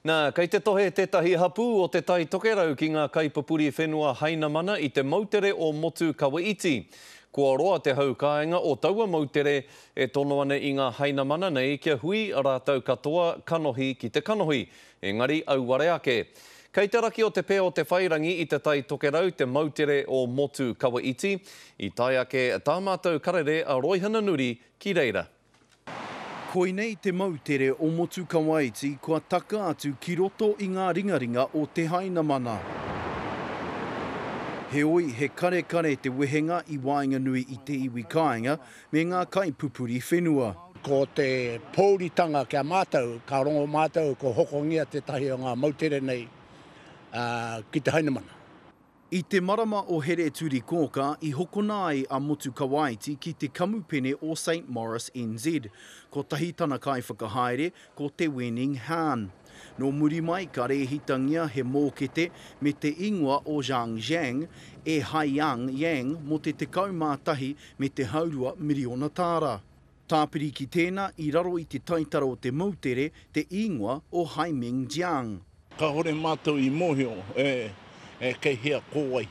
Nā, kei te tohe tētahi hapu o te tai tokerau ki ngā kaipapuri whenua Hainamana i te mautere o Motu Kawaiti. Kua roa te haukāinga o taua mautere e tono ana i ngā Hainamana nei kia hui a rātau katoa kanohi ki te kanohi. Engari auware ake. Kei te raki o te pēo te whairangi i te tai tokerau te mautere o Motu Kawaiti. I tai ake tā mātou karere a Roihana Nuri ki reira. Koinei te mautere o Motu Kawaiti kua taka atu ki roto i ngā ringaringa o te Hainamana. He oi he kare te wehenga i Wainganui i te iwi kāinga me ngā kaipupuri whenua. Ko te pōritanga kia mātou, ka rongo mātou ko hokongia te tahi o ngā mautere nei ki te Hainamana. I te marama o Here Turi Kōka, i hokona ai a Motu Kawaiti ki te kamupene o St. Maurice NZ, ko tahi tana kai whakahaere ko te Wening Han. No muri mai ka rehitangia he mōkete me te ingoa o Zhangjiang e Haiyang Yang mo te kaumātahi me te haurua miriona tāra. Tāpiri ki tēnā i raro i te taitara o te mautere te ingoa o Haimingjiang. Ka hore mātou i mōhio kei hea kōwai.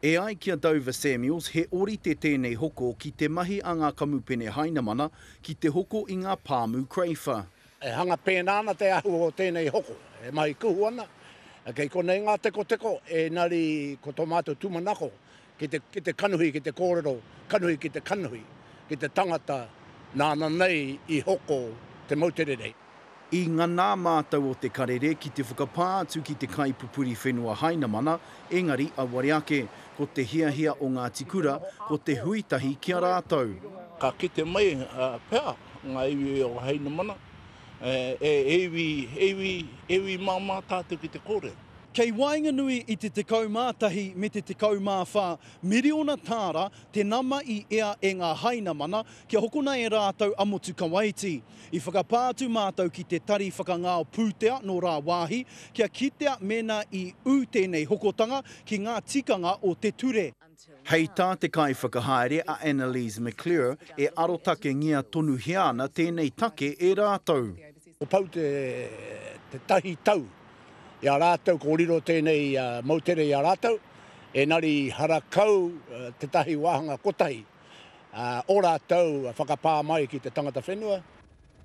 E ai kia Dover Samuels, he orite tēnei hoko ki te mahi a ngā kamupene Hainamana ki te hoko i ngā pāmu kreiwha. E hanga pēnāna te ahu o tēnei hoko, e mai kuhu ana. Kei konei ngā teko, e nari ko tō mātou tūmanako, ki te kanuhi, ki te kōrero, kanuhi, ki te tangata, nāna nei i hoko te mautere nei. I ngā nā mātou o te karere ki te whakapātu ki te kaipupuri whenua Hainamana, engari aware ake, ko te hiahia o ngā tikura, ko te huitahi kia rātou. Ka kite mai pēr, ngā iwi o Hainamana, ewi māmā tātou ki te kōrero. Kei Wainganui i te kaumātahi me te kaumāwha, miriona tāra te nama i ea e ngā Hainamana kia hokona e rātou a Motu Kawaiti. I whakapātu mātou ki te tari whakangao pūtea no rā wāhi, kia kitea mena i tēnei hokotanga ki ngā tikanga o te ture. Hei tā te kai whakahaere a Annalise McClure e arotake ngia tonu hiana tēnei take e rātou. O pau te tahi tau. Ia rātou ko riro tēnei mautere ia rātou, e nari harakau te tahi wāhanga kotahi. O rātou whakapā mai ki te tangata whenua.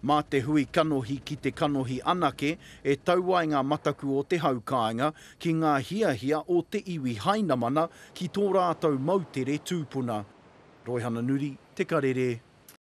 Mā te hui kanohi ki te kanohi anake, e taua i ngā mataku o te haukāinga ki ngā hiahia o te iwi Hainamana ki tō rātou mautere tūpuna. Roihana Nuri, Te Karere.